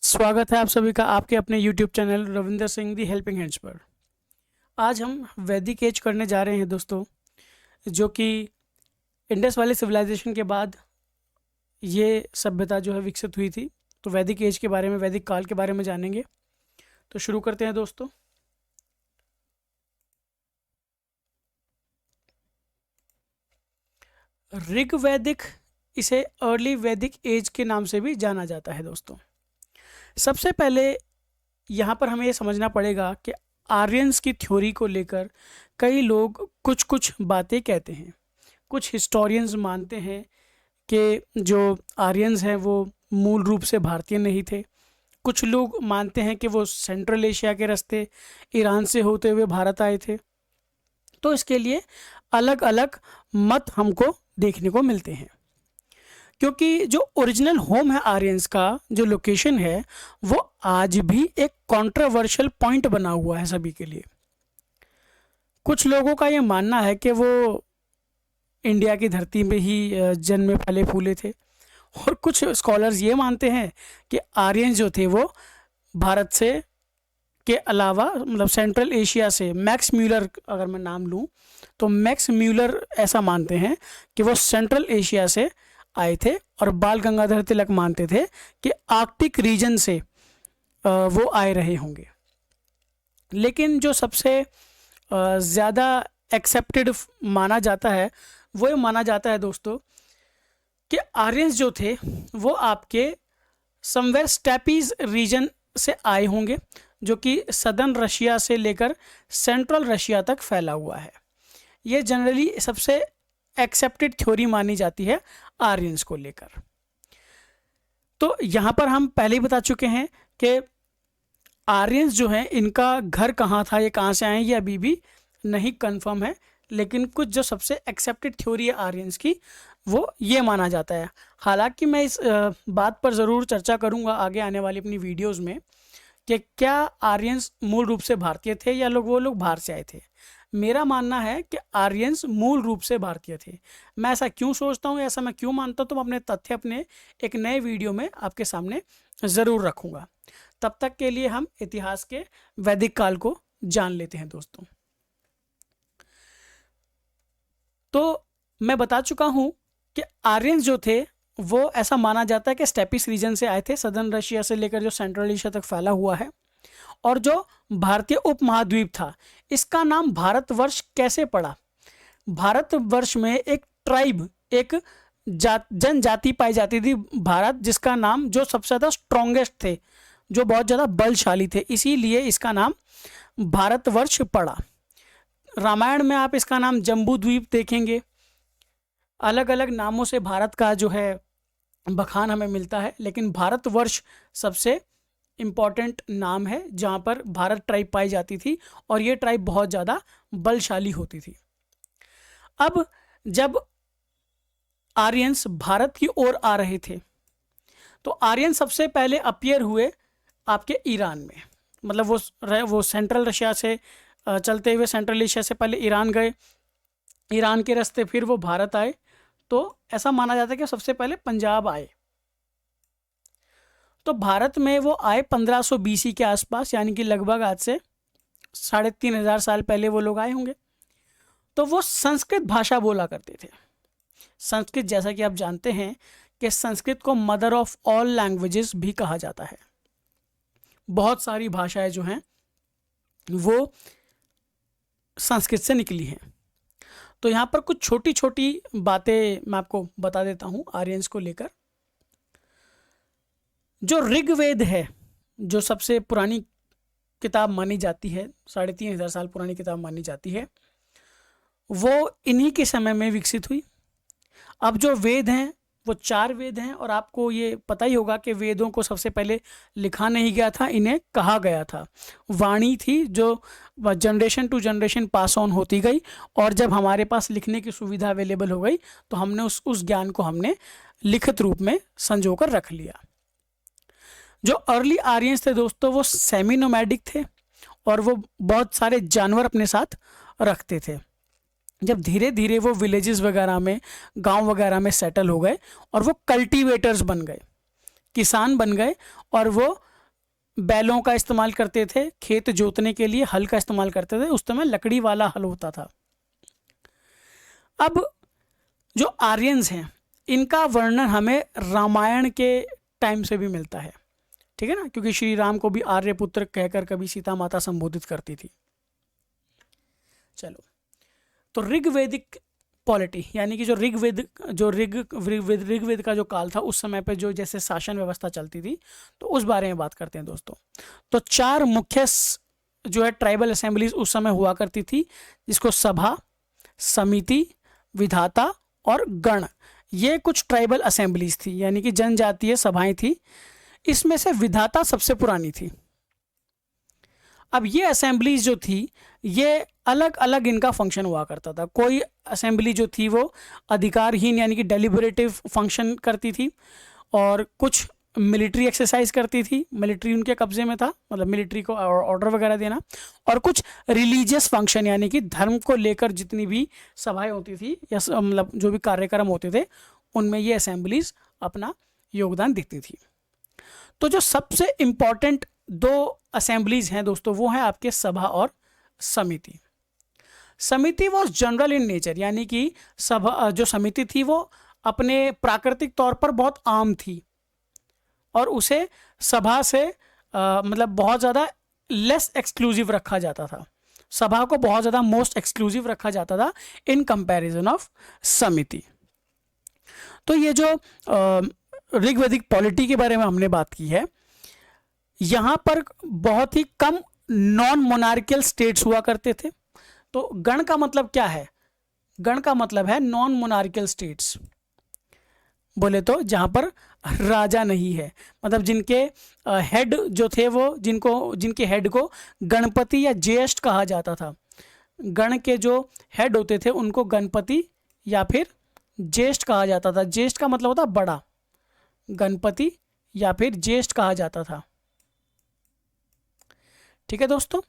स्वागत है आप सभी का आपके अपने YouTube चैनल रविंदर सिंह दी हेल्पिंग हैंड्स पर। आज हम वैदिक एज करने जा रहे हैं दोस्तों, जो कि इंडस वैली सिविलाइजेशन के बाद ये सभ्यता जो है विकसित हुई थी। तो वैदिक एज के बारे में, वैदिक काल के बारे में जानेंगे। तो शुरू करते हैं दोस्तों। ऋग वैदिक, इसे अर्ली वैदिक एज के नाम से भी जाना जाता है दोस्तों। सबसे पहले यहाँ पर हमें ये समझना पड़ेगा कि आर्यंस की थ्योरी को लेकर कई लोग कुछ कुछ बातें कहते हैं। कुछ हिस्टोरियंस मानते हैं कि जो आर्यंस हैं वो मूल रूप से भारतीय नहीं थे। कुछ लोग मानते हैं कि वो सेंट्रल एशिया के रास्ते ईरान से होते हुए भारत आए थे। तो इसके लिए अलग अलग मत हमको देखने को मिलते हैं, क्योंकि जो ओरिजिनल होम है आर्यंस का, जो लोकेशन है, वो आज भी एक कंट्रोवर्शियल पॉइंट बना हुआ है सभी के लिए। कुछ लोगों का ये मानना है कि वो इंडिया की धरती में ही जन्मे फले फूले थे, और कुछ स्कॉलर्स ये मानते हैं कि आर्यंस जो थे वो भारत से के अलावा, मतलब सेंट्रल एशिया से, मैक्स म्यूलर अगर मैं नाम लूँ तो मैक्स म्यूलर ऐसा मानते हैं कि वो सेंट्रल एशिया से आए थे, और बाल गंगाधर तिलक मानते थे कि आर्कटिक रीजन से वो आए रहे होंगे। लेकिन जो सबसे ज़्यादा एक्सेप्टेड माना जाता है वो ये माना जाता है दोस्तों कि आर्यंस जो थे वो आपके समवेयर स्टेपीज रीजन से आए होंगे, जो कि सदर्न रशिया से लेकर सेंट्रल रशिया तक फैला हुआ है। ये जनरली सबसे एक्सेप्टेड थ्योरी मानी जाती है आर्यंस को लेकर। तो यहाँ पर हम पहले ही बता चुके हैं कि आर्यंस जो हैं इनका घर कहाँ था, ये कहाँ से आए, ये अभी भी नहीं कंफर्म है। लेकिन कुछ जो सबसे एक्सेप्टेड थ्योरी है आर्यंस की, वो ये माना जाता है। हालांकि मैं इस बात पर ज़रूर चर्चा करूँगा आगे आने वाली अपनी वीडियोज़ में कि क्या आर्यंस मूल रूप से भारतीय थे या वो लोग बाहर से आए थे। मेरा मानना है कि आर्यंस मूल रूप से भारतीय थे। मैं ऐसा क्यों सोचता हूँ, ऐसा मैं क्यों मानता हूँ, तो मैं अपने तथ्य अपने एक नए वीडियो में आपके सामने ज़रूर रखूँगा। तब तक के लिए हम इतिहास के वैदिक काल को जान लेते हैं दोस्तों। तो मैं बता चुका हूँ कि आर्यंस जो थे वो ऐसा माना जाता है कि स्टेपिस रीजन से आए थे, सदर्न रशिया से लेकर जो सेंट्रल एशिया तक फैला हुआ है। और जो भारतीय उपमहाद्वीप था, इसका नाम भारतवर्ष कैसे पड़ा? भारतवर्ष में एक ट्राइब, एक जनजाति पाई जाती थी भारत, जिसका नाम, जो सबसे ज़्यादा स्ट्रॉन्गेस्ट थे, जो बहुत ज़्यादा बलशाली थे, इसीलिए इसका नाम भारतवर्ष पड़ा। रामायण में आप इसका नाम जम्बूद्वीप देखेंगे। अलग अलग नामों से भारत का जो है बखान हमें मिलता है, लेकिन भारतवर्ष सबसे इम्पॉर्टेंट नाम है जहाँ पर भारत ट्राइब पाई जाती थी, और ये ट्राइब बहुत ज़्यादा बलशाली होती थी। अब जब आर्यंस भारत की ओर आ रहे थे तो आर्यन सबसे पहले अपीयर हुए आपके ईरान में। मतलब वो सेंट्रल रशिया से चलते हुए सेंट्रल एशिया से पहले ईरान गए, ईरान के रास्ते फिर वो भारत आए। तो ऐसा माना जाता है कि सबसे पहले पंजाब आए। तो भारत में वो आए 1500 BC के आसपास, यानी कि लगभग आज से 3500 साल पहले वो लोग आए होंगे। तो वो संस्कृत भाषा बोला करते थे। संस्कृत, जैसा कि आप जानते हैं कि संस्कृत को मदर ऑफ ऑल लैंग्वेजेस भी कहा जाता है। बहुत सारी भाषाएं जो हैं वो संस्कृत से निकली हैं। तो यहाँ पर कुछ छोटी छोटी बातें मैं आपको बता देता हूँ आर्यंस को लेकर। जो ऋग्वेद है, जो सबसे पुरानी किताब मानी जाती है, 3500 साल पुरानी किताब मानी जाती है, वो इन्हीं के समय में विकसित हुई। अब जो वेद हैं वो 4 वेद हैं, और आपको ये पता ही होगा कि वेदों को सबसे पहले लिखा नहीं गया था, इन्हें कहा गया था। वाणी थी जो generation to generation pass on होती गई, और जब हमारे पास लिखने की सुविधा अवेलेबल हो गई तो हमने उस ज्ञान को हमने लिखित रूप में संजो कर रख लिया। जो अर्ली आर्यंस थे दोस्तों वो सेमी नोमैडिक थे, और वो बहुत सारे जानवर अपने साथ रखते थे। जब धीरे धीरे वो विलेजेस वगैरह में, गांव वगैरह में सेटल हो गए और वो कल्टीवेटर्स बन गए, किसान बन गए, और वो बैलों का इस्तेमाल करते थे, खेत जोतने के लिए हल का इस्तेमाल करते थे, उस समय लकड़ी वाला हल होता था। अब जो आर्यंस हैं इनका वर्णन हमें रामायण के टाइम से भी मिलता है, ठीक है ना, क्योंकि श्री राम को भी आर्यपुत्र कहकर कभी सीता माता संबोधित करती थी। चलो, तो ऋग्वेदिक पॉलिटी यानी कि जो ऋग्वेद का जो काल था उस समय पे जो जैसे शासन व्यवस्था चलती थी, तो उस बारे में बात करते हैं दोस्तों। तो 4 मुख्य जो है ट्राइबल असेंबलीज उस समय हुआ करती थी, जिसको सभा, समिति, विधाता और गण, ये कुछ ट्राइबल असेंबलीज थी यानी कि जनजातीय सभाएं थी। इसमें से विधाता सबसे पुरानी थी। अब ये असेंबलीज जो थी ये अलग अलग इनका फंक्शन हुआ करता था। कोई असेंबली जो थी वो अधिकारहीन यानी कि डेलिबरेटिव फंक्शन करती थी, और कुछ मिलिट्री एक्सरसाइज करती थी, मिलिट्री उनके कब्जे में था, मतलब मिलिट्री को ऑर्डर वगैरह देना, और कुछ रिलीजियस फंक्शन यानी कि धर्म को लेकर जितनी भी सभाएं होती थी या मतलब जो भी कार्यक्रम होते थे उनमें ये असेंबलीज अपना योगदान देती थी। तो जो सबसे इम्पॉर्टेंट 2 असेंबलीज हैं दोस्तों वो हैं आपके सभा और समिति। समिति वॉज जनरल इन नेचर यानी कि सभा जो समिति थी वो अपने प्राकृतिक तौर पर बहुत आम थी, और उसे सभा से मतलब बहुत ज़्यादा लेस एक्सक्लूसिव रखा जाता था। सभा को बहुत ज़्यादा मोस्ट एक्सक्लूसिव रखा जाता था इन कंपैरिजन ऑफ समिति। तो ये जो ऋग्वेदिक पॉलिटी के बारे में हमने बात की है, यहाँ पर बहुत ही कम नॉन मोनार्कियल स्टेट्स हुआ करते थे। तो गण का मतलब क्या है? गण का मतलब है नॉन मोनार्कियल स्टेट्स, बोले तो जहाँ पर राजा नहीं है, मतलब जिनके हेड जो थे वो जिनके हेड को गणपति या ज्येष्ठ कहा जाता था। गण के जो हेड होते थे उनको गणपति या फिर ज्येष्ठ कहा जाता था। ज्येष्ठ का मतलब होता बड़ा, गणपति या फिर ज्येष्ठ कहा जाता था। ठीक है दोस्तों,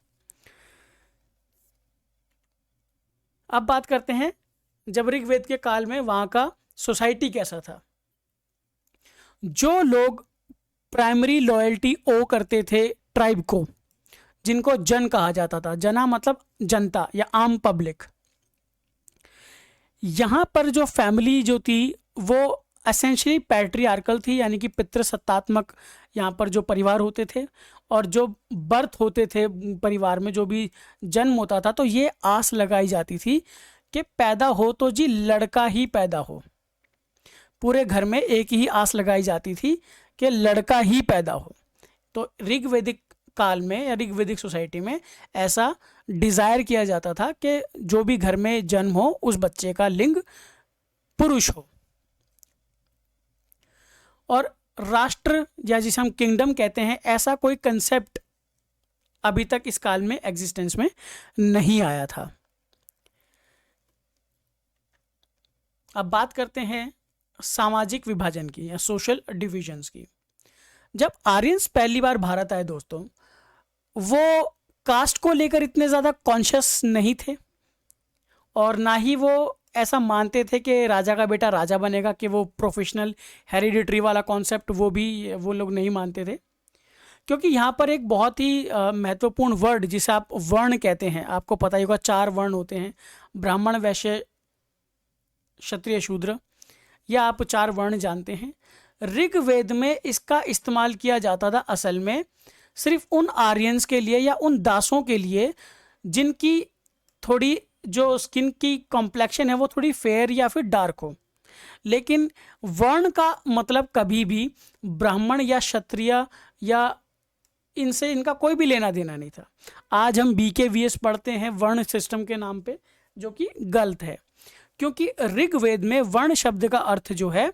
अब बात करते हैं जब ऋग्वेद के काल में वहां का सोसाइटी कैसा था। जो लोग प्राइमरी लॉयल्टी ओ करते थे ट्राइब को, जिनको जन कहा जाता था, जना मतलब जनता या आम पब्लिक, यहाँ पर जो फैमिली जो थी वो एसेंशियली पैट्रियार्कल थी यानी कि पितृसत्तात्मक यहाँ पर जो परिवार होते थे, और जो बर्थ होते थे परिवार में, जो भी जन्म होता था, तो ये आस लगाई जाती थी कि पैदा हो तो जी लड़का ही पैदा हो। पूरे घर में एक ही आस लगाई जाती थी कि लड़का ही पैदा हो। तो ऋग्वेदिक काल में या ऋग्वेदिक सोसाइटी में ऐसा डिज़ायर किया जाता था कि जो भी घर में जन्म हो उस बच्चे का लिंग पुरुष हो। और राष्ट्र या जिसे हम किंगडम कहते हैं, ऐसा कोई कंसेप्ट अभी तक इस काल में एग्जिस्टेंस में नहीं आया था। अब बात करते हैं सामाजिक विभाजन की या सोशल डिविजन्स की। जब आर्यंस पहली बार भारत आए दोस्तों, वो कास्ट को लेकर इतने ज़्यादा कॉन्शियस नहीं थे, और ना ही वो ऐसा मानते थे कि राजा का बेटा राजा बनेगा, कि वो प्रोफेशनल हेरिडिटरी वाला कॉन्सेप्ट वो लोग नहीं मानते थे। क्योंकि यहाँ पर एक बहुत ही महत्वपूर्ण वर्ड जिसे आप वर्ण कहते हैं, आपको पता ही होगा 4 वर्ण होते हैं, ब्राह्मण, वैश्य, क्षत्रिय, शूद्र, या आप 4 वर्ण जानते हैं। ऋग्वेद में इसका इस्तेमाल किया जाता था असल में सिर्फ उन आर्यंस के लिए या उन दासों के लिए जिनकी थोड़ी जो स्किन की कॉम्प्लेक्शन है वो थोड़ी फेयर या फिर डार्क हो। लेकिन वर्ण का मतलब कभी भी ब्राह्मण या क्षत्रिय या इनसे इनका कोई भी लेना देना नहीं था। आज हम BKVS पढ़ते हैं वर्ण सिस्टम के नाम पे, जो कि गलत है, क्योंकि ऋग्वेद में वर्ण शब्द का अर्थ जो है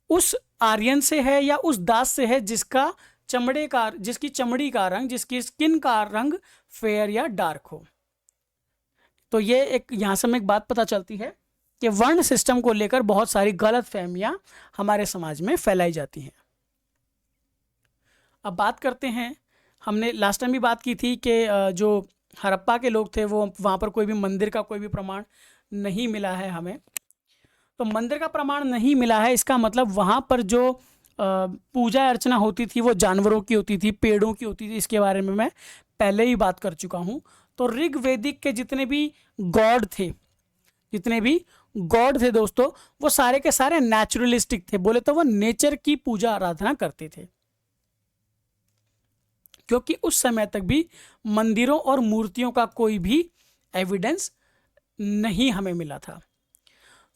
उस आर्यन से है या उस दास से है जिसकी चमड़ी का रंग, जिसकी स्किन का रंग फेयर या डार्क हो। तो ये यहाँ से हमें एक बात पता चलती है कि वर्ण सिस्टम को लेकर बहुत सारी गलत फहमियां हमारे समाज में फैलाई जाती हैं। अब बात करते हैं, हमने लास्ट टाइम भी बात की थी कि जो हड़प्पा के लोग थे वो वहाँ पर कोई भी मंदिर का कोई भी प्रमाण नहीं मिला है हमें। तो मंदिर का प्रमाण नहीं मिला है, इसका मतलब वहाँ पर जो पूजा अर्चना होती थी वो जानवरों की होती थी, पेड़ों की होती थी, इसके बारे में मैं पहले ही बात कर चुका हूँ। तो ऋग्वेदिक के जितने भी गॉड थे, जितने भी गॉड थे दोस्तों, वो सारे के सारे नेचुरलिस्टिक थे, बोले तो वो नेचर की पूजा आराधना करते थे, क्योंकि उस समय तक भी मंदिरों और मूर्तियों का कोई भी एविडेंस नहीं हमें मिला था।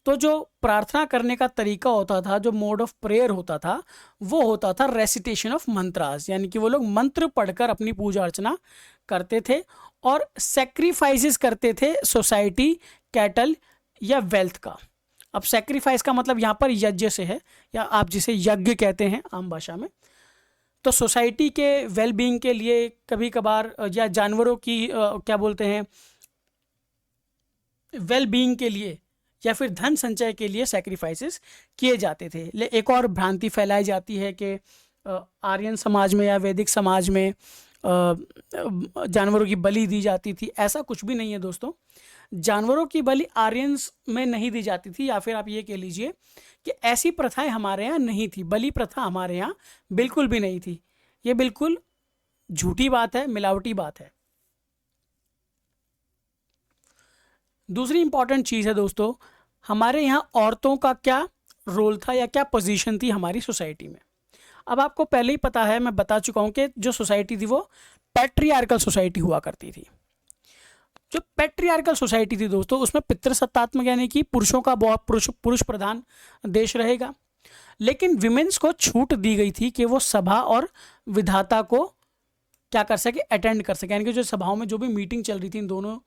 तो जो प्रार्थना करने का तरीका होता था, जो मोड ऑफ प्रेयर होता था, वो होता था रेसिटेशन ऑफ मंत्रास, यानी कि वो लोग मंत्र पढ़कर अपनी पूजा अर्चना करते थे और सेक्रीफाइसेस करते थे सोसाइटी, कैटल या वेल्थ का। अब सेक्रीफाइस का मतलब यहाँ पर यज्ञ से है, या आप जिसे यज्ञ कहते हैं आम भाषा में। तो सोसाइटी के वेल बीइंग के लिए कभी कभार, या जानवरों की क्या बोलते हैं, वेल बीइंग के लिए, या फिर धन संचय के लिए सैक्रिफाइसेस किए जाते थे। एक और भ्रांति फैलाई जाती है कि आर्यन समाज में या वैदिक समाज में जानवरों की बलि दी जाती थी। ऐसा कुछ भी नहीं है दोस्तों। जानवरों की बलि आर्यंस में नहीं दी जाती थी, या फिर आप ये कह लीजिए कि ऐसी प्रथाएं हमारे यहाँ नहीं थी। बलि प्रथा हमारे यहाँ बिल्कुल भी नहीं थी। ये बिल्कुल झूठी बात है, मिलावटी बात है। दूसरी इंपॉर्टेंट चीज़ है दोस्तों, हमारे यहाँ औरतों का क्या रोल था या क्या पोजीशन थी हमारी सोसाइटी में। अब आपको पहले ही पता है, मैं बता चुका हूँ कि जो सोसाइटी थी वो पैट्रियार्कल सोसाइटी हुआ करती थी। जो पैट्रियार्कल सोसाइटी थी दोस्तों, उसमें पितृसत्तात्मक यानी कि पुरुषों का बहुत पुरुष प्रधान देश रहेगा, लेकिन विमेंस को छूट दी गई थी कि वो सभा और विधाता को क्या कर सके, अटेंड कर सके। यानी कि जो सभाओं में जो भी मीटिंग चल रही थी इन दोनों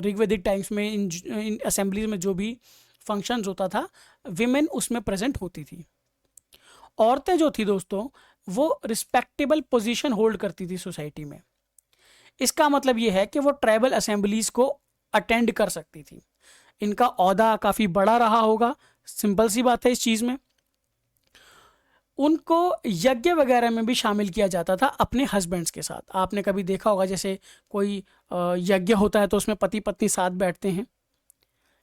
ऋग्वेदिक टाइम्स में, इन असेंबलीज में जो भी फंक्शंस होता था, विमेन उसमें प्रेजेंट होती थी। औरतें जो थी दोस्तों, वो रिस्पेक्टेबल पोजीशन होल्ड करती थी सोसाइटी में। इसका मतलब ये है कि वो ट्राइबल असेंबलीज को अटेंड कर सकती थी। इनका ओहदा काफ़ी बड़ा रहा होगा, सिंपल सी बात है इस चीज़ में। उनको यज्ञ वगैरह में भी शामिल किया जाता था अपने हस्बैंड्स के साथ। आपने कभी देखा होगा, जैसे कोई यज्ञ होता है तो उसमें पति पत्नी साथ बैठते हैं,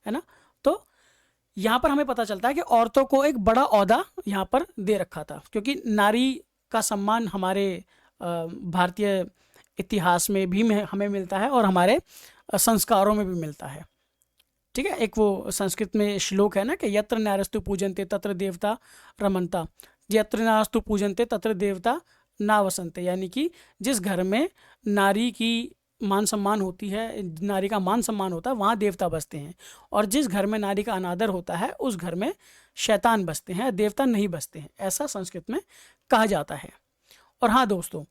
है ना। तो यहाँ पर हमें पता चलता है कि औरतों को एक बड़ा ओहदा यहाँ पर दे रखा था, क्योंकि नारी का सम्मान हमारे भारतीय इतिहास में भी हमें मिलता है और हमारे संस्कारों में भी मिलता है। ठीक है, एक वो संस्कृत में श्लोक है ना कि यत्र नारस्तु पूजन्ते तत्र देवता रमन्ता, यत्र नारस्तु पूजन्ते तत्र देवता ना वसन्ते। यानी कि जिस घर में नारी की मान सम्मान होती है, नारी का मान सम्मान होता है, वहाँ देवता बसते हैं, और जिस घर में नारी का अनादर होता है उस घर में शैतान बसते हैं, देवता नहीं बसते हैं, ऐसा संस्कृत में कहा जाता है। और हाँ दोस्तों,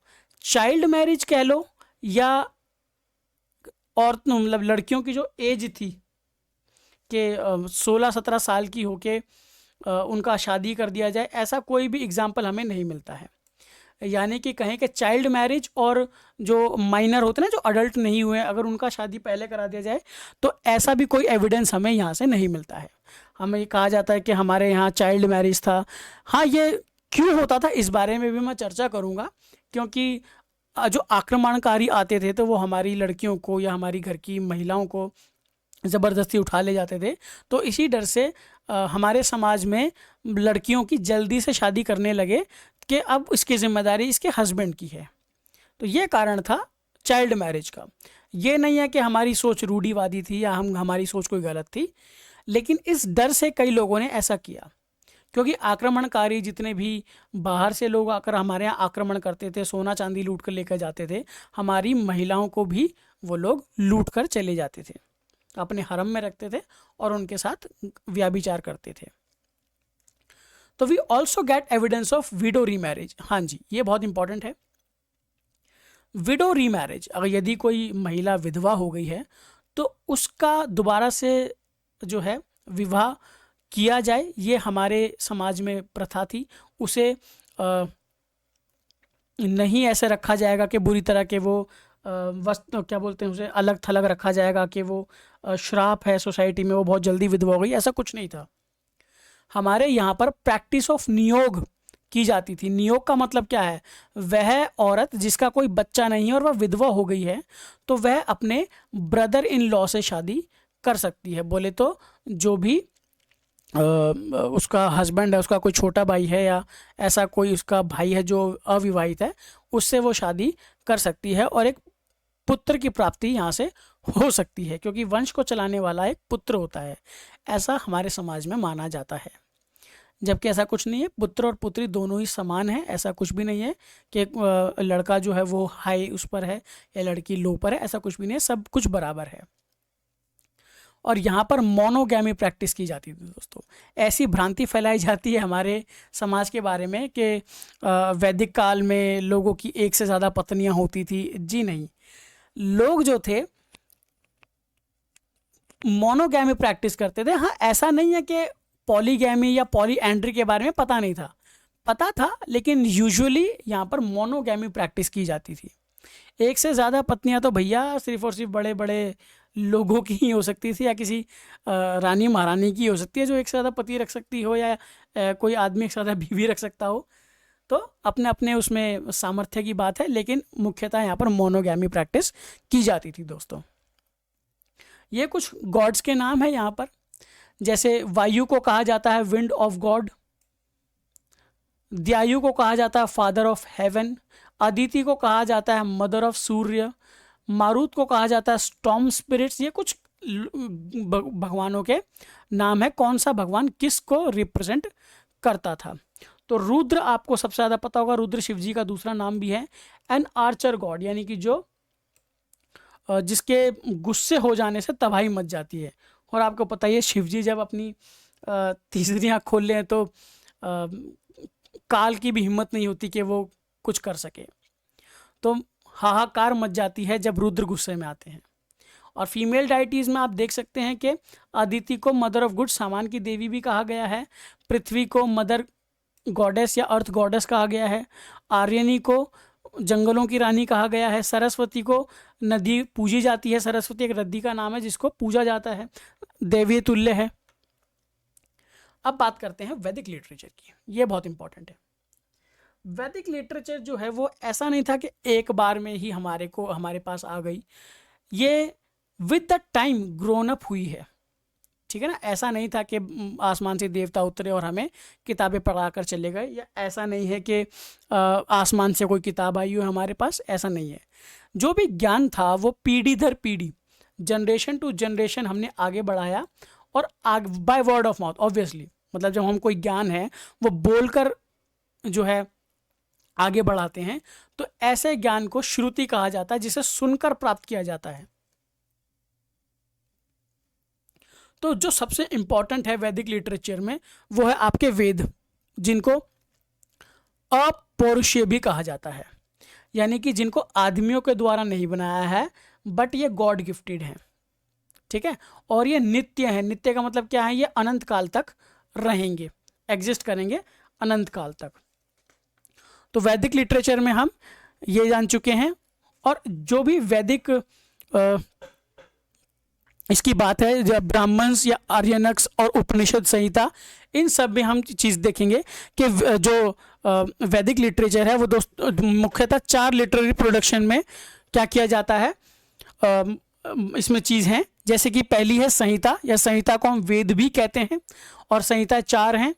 चाइल्ड मैरिज कह लो या और मतलब लड़कियों की जो एज थी कि 16-17 साल की होके उनका शादी कर दिया जाए, ऐसा कोई भी एग्जाम्पल हमें नहीं मिलता है। यानी कि कहें कि चाइल्ड मैरिज और जो माइनर होते हैं ना, जो अडल्ट नहीं हुए, अगर उनका शादी पहले करा दिया जाए तो ऐसा भी कोई एविडेंस हमें यहाँ से नहीं मिलता है। हमें ये कहा जाता है कि हमारे यहाँ चाइल्ड मैरिज था। हाँ, ये क्यों होता था इस बारे में भी मैं चर्चा करूँगा, क्योंकि जो आक्रमणकारी आते थे तो वो हमारी लड़कियों को या हमारी घर की महिलाओं को ज़बरदस्ती उठा ले जाते थे। तो इसी डर से हमारे समाज में लड़कियों की जल्दी से शादी करने लगे कि अब इसकी जिम्मेदारी इसके हस्बैंड की है। तो ये कारण था चाइल्ड मैरिज का। ये नहीं है कि हमारी सोच रूढ़िवादी थी या हमारी सोच कोई गलत थी, लेकिन इस डर से कई लोगों ने ऐसा किया, क्योंकि आक्रमणकारी जितने भी बाहर से लोग आकर हमारे यहाँ आक्रमण करते थे, सोना चांदी लूट कर लेकर जाते थे, हमारी महिलाओं को भी वो लोग लूट कर चले जाते थे, अपने हरम में रखते थे और उनके साथ व्याभिचार करते थे। तो we also get evidence of widow remarriage. हाँ जी, ये बहुत इंपॉर्टेंट है। विडो रीमैरिज, अगर यदि कोई महिला विधवा हो गई है तो उसका दोबारा से जो है विवाह किया जाए, ये हमारे समाज में प्रथा थी। उसे नहीं ऐसे रखा जाएगा कि बुरी तरह के वो वस्तु क्या बोलते हैं उसे अलग थलग रखा जाएगा कि वो श्राप है सोसाइटी में, वो बहुत जल्दी विधवा हो गई, ऐसा कुछ नहीं था। हमारे यहाँ पर प्रैक्टिस ऑफ नियोग की जाती थी। नियोग का मतलब क्या है? वह औरत जिसका कोई बच्चा नहीं है और वह विधवा हो गई है तो वह अपने ब्रदर इन लॉ से शादी कर सकती है। बोले तो जो भी उसका हस्बैंड है, उसका कोई छोटा भाई है या ऐसा कोई उसका भाई है जो अविवाहित है, उससे वो शादी कर सकती है और एक पुत्र की प्राप्ति यहाँ से हो सकती है, क्योंकि वंश को चलाने वाला एक पुत्र होता है, ऐसा हमारे समाज में माना जाता है। जबकि ऐसा कुछ नहीं है, पुत्र और पुत्री दोनों ही समान है, ऐसा कुछ भी नहीं है कि लड़का जो है वो हाई उस पर है या लड़की लो पर है, ऐसा कुछ भी नहीं है, सब कुछ बराबर है। और यहाँ पर मोनोगैमी प्रैक्टिस की जाती थी दोस्तों। ऐसी भ्रांति फैलाई जाती है हमारे समाज के बारे में कि वैदिक काल में लोगों की एक से ज़्यादा पत्नियां होती थी। जी नहीं, लोग जो थे मोनोगैमी प्रैक्टिस करते थे। हाँ, ऐसा नहीं है कि पॉलीगैमी या पॉलीएंड्री के बारे में पता नहीं था, पता था, लेकिन यूजुअली यहाँ पर मोनोगैमी प्रैक्टिस की जाती थी। एक से ज़्यादा पत्नियां तो भैया सिर्फ और सिर्फ बड़े बड़े लोगों की ही हो सकती थी, या किसी रानी महारानी की हो सकती है जो एक से ज़्यादा पति रख सकती हो, या कोई आदमी एक से ज़्यादा बीवी रख सकता हो। तो अपने अपने उसमें सामर्थ्य की बात है, लेकिन मुख्यतः यहाँ पर मोनोगैमी प्रैक्टिस की जाती थी दोस्तों। ये कुछ गॉड्स के नाम है यहाँ पर, जैसे वायु को कहा जाता है विंड ऑफ गॉड, द्यायु को कहा जाता है फादर ऑफ हेवन, अदिति को कहा जाता है मदर ऑफ सूर्य, मारुत को कहा जाता है स्टॉर्म स्पिरिट्स। ये कुछ भगवानों के नाम है, कौन सा भगवान किस को रिप्रेजेंट करता था। तो रुद्र आपको सबसे ज़्यादा पता होगा, रुद्र शिव जी का दूसरा नाम भी है। एन आर्चर गॉड, यानी कि जो जिसके गुस्से हो जाने से तबाही मच जाती है। और आपको पता ही है शिव जी जब अपनी तीसरी आँख खोल लें तो काल की भी हिम्मत नहीं होती कि वो कुछ कर सके, तो हाहाकार मच जाती है जब रुद्र गुस्से में आते हैं। और फीमेल डाइटीज़ में आप देख सकते हैं कि अदिति को मदर ऑफ गुड, सामान की देवी भी कहा गया है, पृथ्वी को मदर गॉडेस या अर्थ गॉडेस कहा गया है, आर्यनी को जंगलों की रानी कहा गया है, सरस्वती को नदी पूजी जाती है, सरस्वती एक नदी का नाम है जिसको पूजा जाता है, देवी तुल्य है। अब बात करते हैं वैदिक लिटरेचर की, ये बहुत इंपॉर्टेंट है। वैदिक लिटरेचर जो है वो ऐसा नहीं था कि एक बार में ही हमारे पास आ गई, ये with the time grown up हुई है, ठीक है ना। ऐसा नहीं था कि आसमान से देवता उतरे और हमें किताबें पढ़ा कर चले गए, या ऐसा नहीं है कि आसमान से कोई किताब आई हो हमारे पास, ऐसा नहीं है। जो भी ज्ञान था वो पीढ़ी दर पीढ़ी, जनरेशन टू जनरेशन हमने आगे बढ़ाया, और by word of mouth obviously, मतलब जब हम कोई ज्ञान है वो बोलकर जो है आगे बढ़ाते हैं, तो ऐसे ज्ञान को श्रुति कहा जाता है, जिसे सुनकर प्राप्त किया जाता है। तो जो सबसे इंपॉर्टेंट है वैदिक लिटरेचर में वो है आपके वेद, जिनको अपौरुषीय भी कहा जाता है, यानी कि जिनको आदमियों के द्वारा नहीं बनाया है, बट ये गॉड गिफ्टेड है, ठीक है। और ये नित्य है। नित्य का मतलब क्या है, ये अनंत काल तक रहेंगे, एग्जिस्ट करेंगे अनंत काल तक। तो वैदिक लिटरेचर में हम ये जान चुके हैं। और जो भी वैदिक इसकी बात है, जब ब्राह्मण्स या आर्यनक्स और उपनिषद संहिता, इन सब में हम चीज़ देखेंगे कि जो वैदिक लिटरेचर है वो मुख्यतः 4 लिटरेरी प्रोडक्शन में क्या किया जाता है, इसमें चीज़ हैं, जैसे कि पहली है संहिता, या संहिता को हम वेद भी कहते हैं, और संहिता 4 हैं,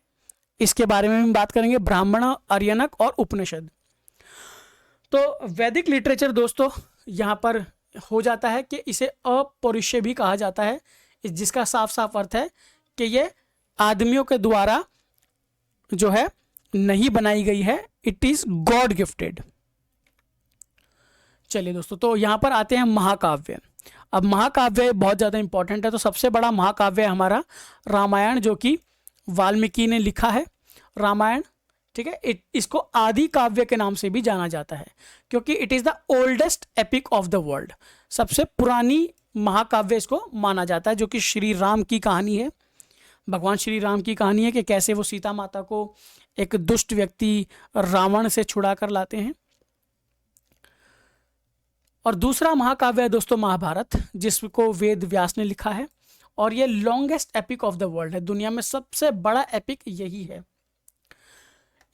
इसके बारे में हम बात करेंगे, ब्राह्मण, आर्यनक और उपनिषद। तो वैदिक लिटरेचर दोस्तों यहाँ पर हो जाता है कि इसे अपौरुषीय भी कहा जाता है, जिसका साफ साफ अर्थ है कि ये आदमियों के द्वारा जो है नहीं बनाई गई है, इट इज गॉड गिफ्टेड। चलिए दोस्तों, तो यहाँ पर आते हैं महाकाव्य। अब महाकाव्य बहुत ज़्यादा इंपॉर्टेंट है। तो सबसे बड़ा महाकाव्य है हमारा रामायण, जो कि वाल्मीकि ने लिखा है, रामायण, ठीक है। इसको आदि काव्य के नाम से भी जाना जाता है, क्योंकि it is the oldest epic of the world. सबसे पुरानी महाकाव्य इसको माना जाता है, जो कि श्री राम की कहानी है, भगवान श्री राम की कहानी है कि कैसे वो सीता माता को एक दुष्ट व्यक्ति रावण से छुड़ा कर लाते हैं। और दूसरा महाकाव्य है दोस्तों महाभारत, जिसको वेद व्यास ने लिखा है, और ये longest epic of the world है। दुनिया में सबसे बड़ा एपिक यही है।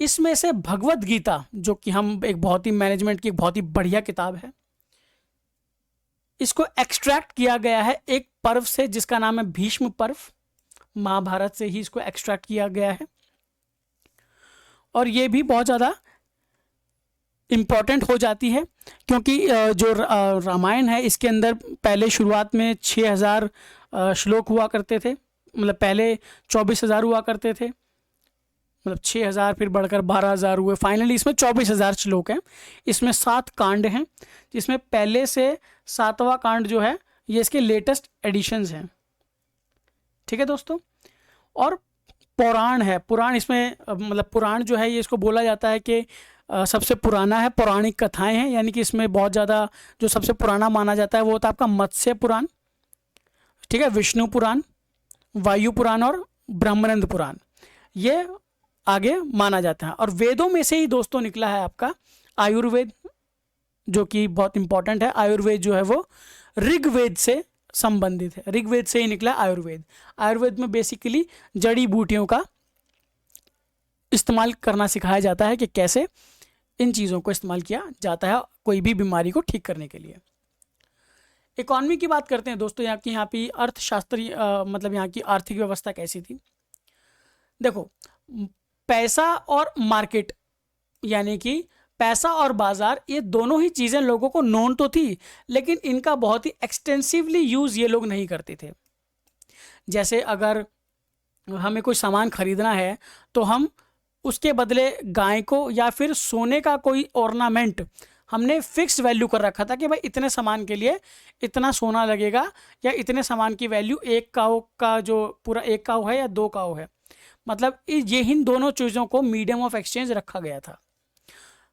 इसमें से भगवत गीता, जो कि हम एक बहुत ही मैनेजमेंट की एक बहुत ही बढ़िया किताब है, इसको एक्सट्रैक्ट किया गया है एक पर्व से जिसका नाम है भीष्म पर्व। महाभारत से ही इसको एक्सट्रैक्ट किया गया है। और ये भी बहुत ज़्यादा इम्पॉर्टेंट हो जाती है क्योंकि जो रामायण है इसके अंदर पहले शुरुआत में 6000 श्लोक हुआ करते थे, मतलब पहले 24,000 हुआ करते थे, मतलब 6000 फिर बढ़कर 12,000 हुए, फाइनली इसमें 24,000 श्लोक हैं। इसमें 7 कांड हैं, जिसमें पहले से 7वां कांड जो है ये इसके लेटेस्ट एडिशंस हैं। ठीक है दोस्तों। और पुराण है, पुराण इसमें मतलब पुराण जो है ये इसको बोला जाता है कि सबसे पुराना है, पौराणिक कथाएं हैं, यानी कि इसमें बहुत ज़्यादा जो सबसे पुराना माना जाता है वो होता है आपका मत्स्य पुराण, ठीक है, विष्णु पुराण, वायु पुराण और ब्रह्मानंद पुराण, ये आगे माना जाता है। और वेदों में से ही दोस्तों निकला है आपका आयुर्वेद, जो कि बहुत इंपॉर्टेंट है। आयुर्वेद जो है वो ऋग्वेद से संबंधित है, ऋग्वेद से ही निकला आयुर्वेद। आयुर्वेद में बेसिकली जड़ी बूटियों का इस्तेमाल करना सिखाया जाता है कि कैसे इन चीज़ों को इस्तेमाल किया जाता है कोई भी बीमारी को ठीक करने के लिए। इकॉनमी की बात करते हैं दोस्तों, यहाँ की अर्थशास्त्री मतलब यहाँ की आर्थिक व्यवस्था कैसी थी। देखो, पैसा और मार्केट यानी कि पैसा और बाजार, ये दोनों ही चीज़ें लोगों को नोन तो थी, लेकिन इनका बहुत ही एक्सटेंसिवली यूज़ ये लोग नहीं करते थे। जैसे अगर हमें कोई सामान खरीदना है तो हम उसके बदले गाय को या फिर सोने का कोई ऑर्नामेंट हमने फिक्स वैल्यू कर रखा था कि भाई इतने सामान के लिए इतना सोना लगेगा, या इतने सामान की वैल्यू एक काऊ का जो पूरा एक काऊ है या 2 काऊ है, मतलब ये इन दोनों चीज़ों को मीडियम ऑफ एक्सचेंज रखा गया था।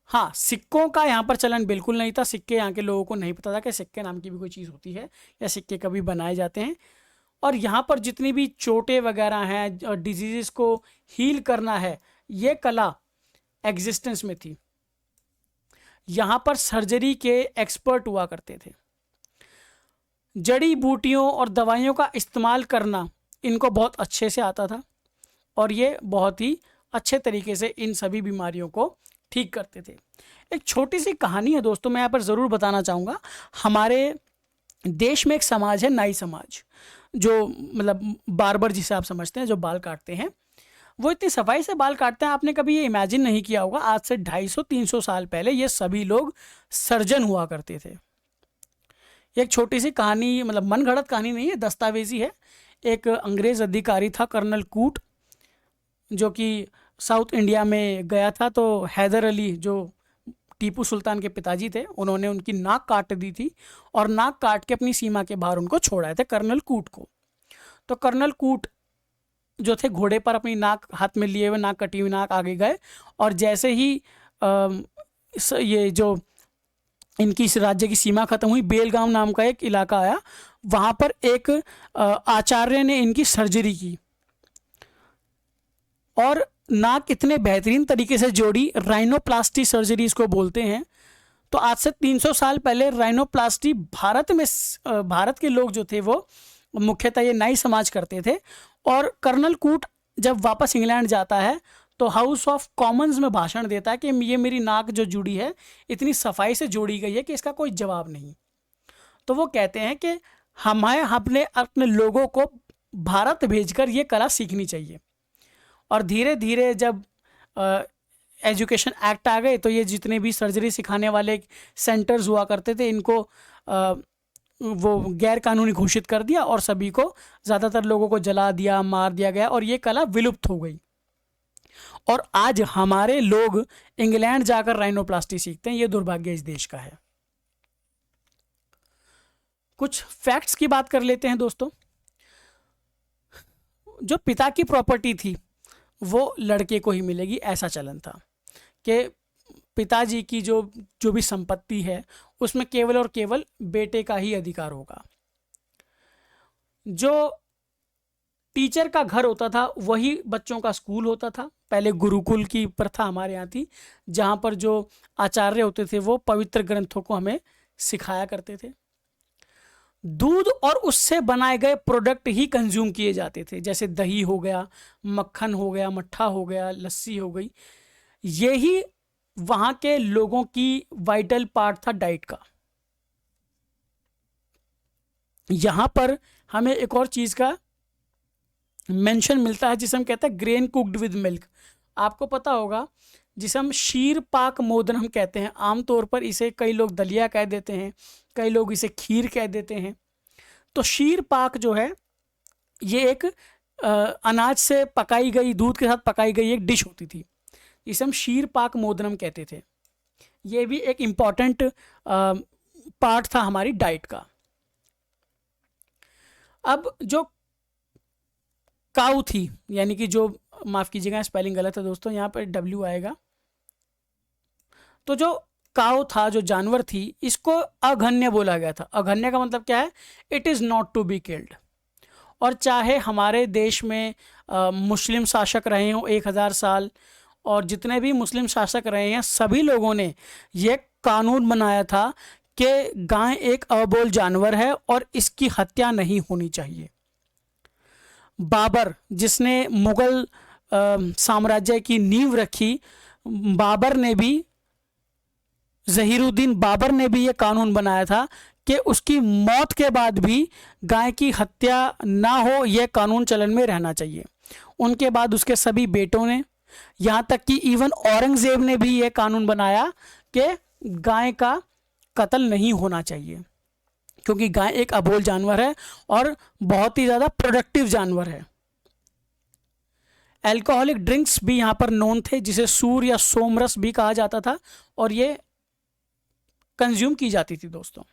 हाँ, सिक्कों का यहाँ पर चलन बिल्कुल नहीं था। सिक्के यहाँ के लोगों को नहीं पता था कि सिक्के नाम की भी कोई चीज़ होती है या सिक्के कभी बनाए जाते हैं। और यहाँ पर जितनी भी चोटें वगैरह हैं और डिजीज़ को हील करना है, ये कला एग्जिस्टेंस में थी। यहाँ पर सर्जरी के एक्सपर्ट हुआ करते थे। जड़ी बूटियों और दवाइयों का इस्तेमाल करना इनको बहुत अच्छे से आता था और ये बहुत ही अच्छे तरीके से इन सभी बीमारियों को ठीक करते थे। एक छोटी सी कहानी है दोस्तों, मैं यहाँ पर ज़रूर बताना चाहूँगा। हमारे देश में एक समाज है नाई समाज, जो मतलब बार्बर जिसे आप समझते हैं, जो बाल काटते हैं, वो इतनी सफाई से बाल काटते हैं, आपने कभी ये इमेजिन नहीं किया होगा। आज से 250-300 साल पहले ये सभी लोग सर्जन हुआ करते थे। एक छोटी सी कहानी, मतलब मन गढ़ंत कहानी नहीं है, दस्तावेजी है। एक अंग्रेज़ अधिकारी था कर्नल कूट, जो कि साउथ इंडिया में गया था। तो हैदर अली जो टीपू सुल्तान के पिताजी थे, उन्होंने उनकी नाक काट दी थी और नाक काट के अपनी सीमा के बाहर उनको छोड़ाए थे, कर्नल कूट को। तो कर्नल कूट जो थे घोड़े पर अपनी नाक हाथ में लिए हुए, नाक कटी हुई नाक, आगे गए। और जैसे ही ये जो इनकी इस राज्य की सीमा खत्म हुई, बेलगांव नाम का एक इलाका आया, वहाँ पर एक आचार्य ने इनकी सर्जरी की और नाक इतने बेहतरीन तरीके से जोड़ी, राइनोप्लास्टी सर्जरी इसको बोलते हैं। तो आज से 300 साल पहले राइनोप्लास्टी भारत के लोग जो थे वो मुख्यतः ये नाई समाज करते थे। और कर्नल कूट जब वापस इंग्लैंड जाता है तो हाउस ऑफ कॉमन्स में भाषण देता है कि ये मेरी नाक जो जुड़ी है इतनी सफाई से जोड़ी गई है कि इसका कोई जवाब नहीं। तो वो कहते हैं कि हमें अपने लोगों को भारत भेजकर ये कला सीखनी चाहिए। और धीरे धीरे जब एजुकेशन एक्ट आ गए तो ये जितने भी सर्जरी सिखाने वाले सेंटर्स हुआ करते थे, इनको वो गैर कानूनी घोषित कर दिया और सभी को, ज़्यादातर लोगों को जला दिया, मार दिया गया और ये कला विलुप्त हो गई। और आज हमारे लोग इंग्लैंड जाकर राइनोप्लास्टी सीखते हैं। ये दुर्भाग्य इस देश का है। कुछ फैक्ट्स की बात कर लेते हैं दोस्तों। जो पिता की प्रॉपर्टी थी वो लड़के को ही मिलेगी, ऐसा चलन था कि पिताजी की जो भी संपत्ति है उसमें केवल और केवल बेटे का ही अधिकार होगा। जो टीचर का घर होता था वही बच्चों का स्कूल होता था। पहले गुरुकुल की प्रथा हमारे यहाँ थी, जहाँ पर जो आचार्य होते थे वो पवित्र ग्रंथों को हमें सिखाया करते थे। दूध और उससे बनाए गए प्रोडक्ट ही कंज्यूम किए जाते थे, जैसे दही हो गया, मक्खन हो गया, मट्ठा हो गया, लस्सी हो गई। यही वहाँ के लोगों की वाइटल पार्ट था डाइट का। यहाँ पर हमें एक और चीज़ का मेंशन मिलता है जिसे हम कहते हैं ग्रेन कुक्ड विद मिल्क। आपको पता होगा जिसे हम शीर पाक मोदन हम कहते हैं, आमतौर पर इसे कई लोग दलिया कह देते हैं, कई लोग इसे खीर कह देते हैं। तो शीर पाक जो है ये एक अनाज से पकाई गई, दूध के साथ पकाई गई एक डिश होती थी, इसे हम शीर पाक मोदनम कहते थे। ये भी एक इम्पॉर्टेंट पार्ट था हमारी डाइट का। अब जो काऊ थी, यानी कि जो, माफ़ कीजिएगा स्पेलिंग गलत है दोस्तों, यहाँ पर डब्ल्यू आएगा। तो जो काऊ था, जो जानवर थी, इसको अघन्य बोला गया था। अघन्य का मतलब क्या है? It is not to be killed. और चाहे हमारे देश में मुस्लिम शासक रहे हों 1000 साल, और जितने भी मुस्लिम शासक रहे हैं सभी लोगों ने ये कानून बनाया था कि गाय एक अबोल जानवर है और इसकी हत्या नहीं होनी चाहिए। बाबर, जिसने मुग़ल साम्राज्य की नींव रखी, बाबर ने भी, ज़हीरुद्दीन बाबर ने भी ये कानून बनाया था कि उसकी मौत के बाद भी गाय की हत्या ना हो, यह कानून चलन में रहना चाहिए। उनके बाद उसके सभी बेटों ने, यहाँ तक कि इवन औरंगज़ेब ने भी यह कानून बनाया कि गाय का कत्ल नहीं होना चाहिए, क्योंकि गाय एक अबोल जानवर है और बहुत ही ज़्यादा प्रोडक्टिव जानवर है। अल्कोहलिक ड्रिंक्स भी यहाँ पर नोन थे, जिसे सूर या सोमरस भी कहा जाता था, और ये कंज्यूम की जाती थी दोस्तों।